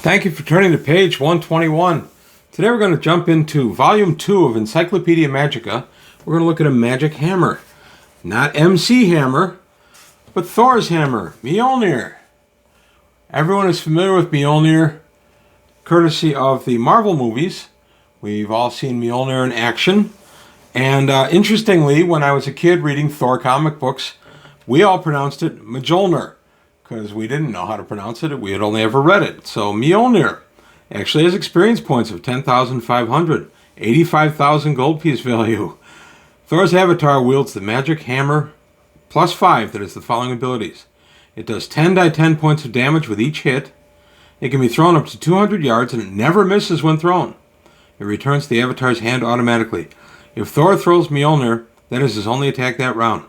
Thank you for turning to page 121. Today we're going to jump into Volume 2 of Encyclopedia Magica. We're going to look at a magic hammer. Not MC Hammer, but Thor's hammer, Mjolnir. Everyone is familiar with Mjolnir, courtesy of the Marvel movies. We've all seen Mjolnir in action. And interestingly, when I was a kid reading Thor comic books, we all pronounced it Mjolnir, because we didn't know how to pronounce it. We had only ever read it. So Mjolnir actually has experience points of 10,500, 85,000 gold piece value. Thor's avatar wields the magic hammer plus 5 that has the following abilities. It does 10 die 10 points of damage with each hit. It can be thrown up to 200 yards and it never misses when thrown. It returns to the avatar's hand automatically. If Thor throws Mjolnir, that is his only attack that round.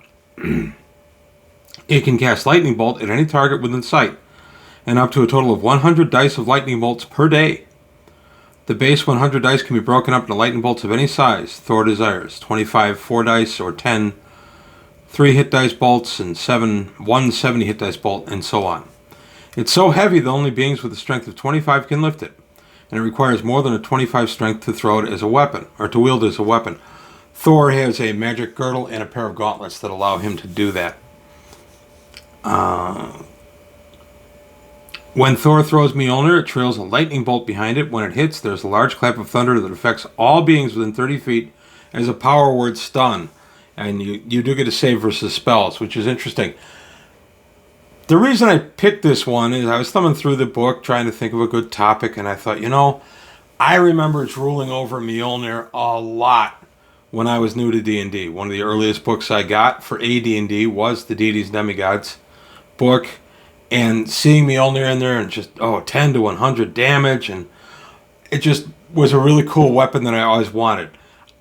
It can cast Lightning Bolt at any target within sight, and up to a total of 100 dice of Lightning Bolts per day. The base 100 dice can be broken up into Lightning Bolts of any size Thor desires. 25 4 dice, or 10 3-hit dice bolts, and 1 70-hit dice bolt, and so on. It's so heavy that only beings with a strength of 25 can lift it, and it requires more than a 25 strength to throw it as a weapon, or to wield it as a weapon. Thor has a magic girdle and a pair of gauntlets that allow him to do that. When Thor throws Mjolnir, it trails a lightning bolt behind it. When it hits, there's a large clap of thunder that affects all beings within 30 feet as a power word stun. And you do get a save versus spells, which is interesting. The reason I picked this one is I was thumbing through the book trying to think of a good topic, and I thought, I remember drooling over Mjolnir a lot when I was new to D&D. One of the earliest books I got for AD&D was the Deities and Demigods book, and seeing Mjolnir in there and just 10 to 100 damage, and it just was a really cool weapon that I always wanted.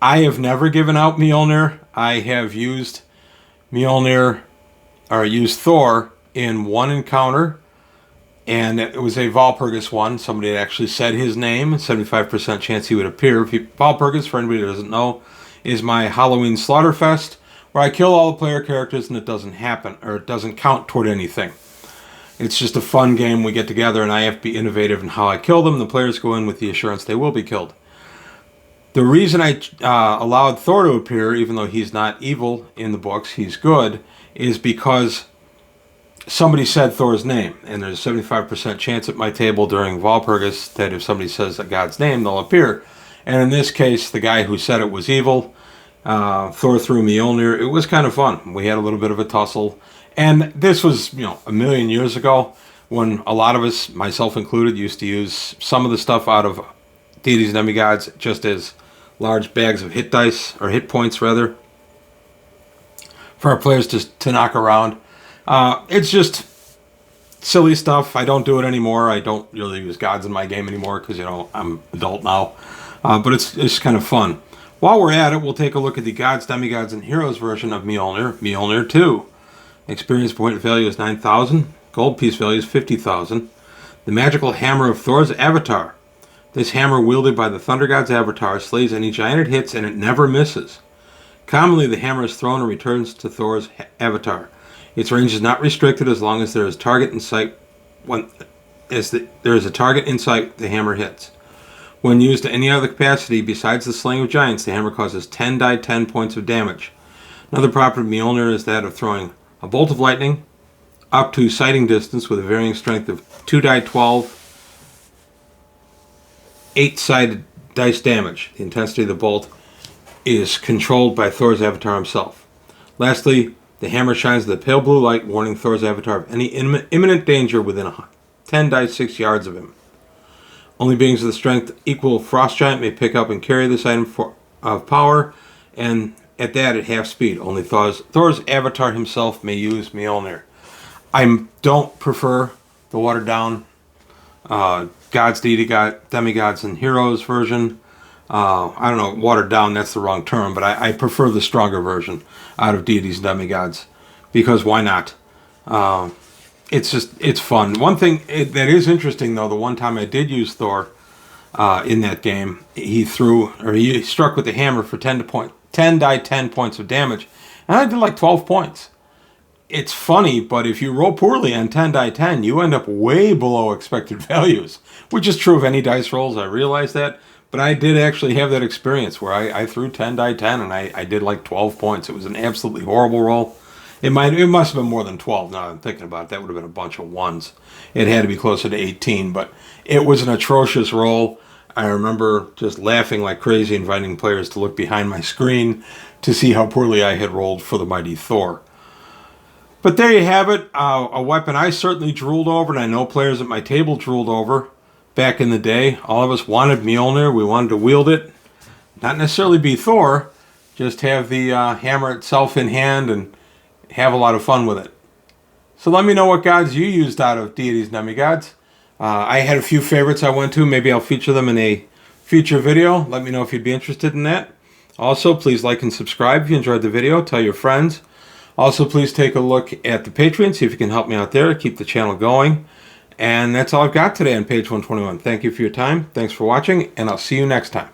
I have never given out Mjolnir. I have used Mjolnir, or used Thor, in one encounter, and it was a Walpurgis one. Somebody had actually said his name, 75% chance he would appear. Walpurgis, for anybody who doesn't know, is my Halloween Slaughterfest, where I kill all the player characters and it doesn't happen, or it doesn't count toward anything. It's just a fun game. We get together and I have to be innovative in how I kill them. The players go in with the assurance they will be killed. The reason I allowed Thor to appear, even though he's not evil in the books, he's good, is because somebody said Thor's name. And there's a 75% chance at my table during Walpurgis that if somebody says a god's name, they'll appear. And in this case, the guy who said it was evil. Thor threw Mjolnir. It was kind of fun. We had a little bit of a tussle. And this was, a million years ago when a lot of us, myself included, used to use some of the stuff out of Deities and Demigods just as large bags of hit dice, or hit points rather, for our players to knock around. It's just silly stuff. I don't do it anymore. I don't really use gods in my game anymore because, I'm adult now. But it's kind of fun. While we're at it, we'll take a look at the Gods, Demigods, and Heroes version of Mjolnir, Mjolnir 2. Experience point value is 9,000. Gold piece value is 50,000. The magical hammer of Thor's avatar. This hammer, wielded by the Thunder God's avatar, slays any giant it hits and it never misses. Commonly, the hammer is thrown and returns to Thor's avatar. Its range is not restricted as long as there is target in sight. There is a target in sight, the hammer hits. When used to any other capacity besides the slaying of giants, the hammer causes 10 die 10 points of damage. Another property of Mjolnir is that of throwing a bolt of lightning up to sighting distance with a varying strength of 2 die 12, 8-sided dice damage. The intensity of the bolt is controlled by Thor's avatar himself. Lastly, the hammer shines the pale blue light, warning Thor's avatar of any imminent danger within 10 die 6 yards of him. Only beings with a strength equal Frost Giant may pick up and carry this item of power, and at that at half speed. Only Thor's avatar himself may use Mjolnir. I don't prefer the watered down Gods, Demigods, and Heroes version. I don't know, watered down, that's the wrong term, but I prefer the stronger version out of Deities and Demigods, because why not? It's fun. One thing that is interesting, though, the one time I did use Thor in that game, he struck with the hammer for 10 die 10 points of damage, And I did like 12 points. It's funny, but if you roll poorly on 10 die 10, you end up way below expected values, which is true of any dice rolls. I realize that. But I did actually have that experience where I threw 10 die 10 and I did like 12 points. It was an absolutely horrible roll. It must have been more than 12 now that I'm thinking about it. That would have been a bunch of ones. It had to be closer to 18, but it was an atrocious roll. I remember just laughing like crazy, inviting players to look behind my screen to see how poorly I had rolled for the mighty Thor. But there you have it, a weapon I certainly drooled over, and I know players at my table drooled over back in the day. All of us wanted Mjolnir. We wanted to wield it. Not necessarily be Thor, just have the hammer itself in hand and have a lot of fun with it. So let me know what gods you used out of Deities and Demigods. I had a few favorites I went to. Maybe I'll feature them in a future video. Let me know if you'd be interested in that. Also, please like and subscribe if you enjoyed the video. Tell your friends. Also, please take a look at the Patreon. See if you can help me out there. Keep the channel going. And that's all I've got today on page 121. Thank you for your time. Thanks for watching, and I'll see you next time.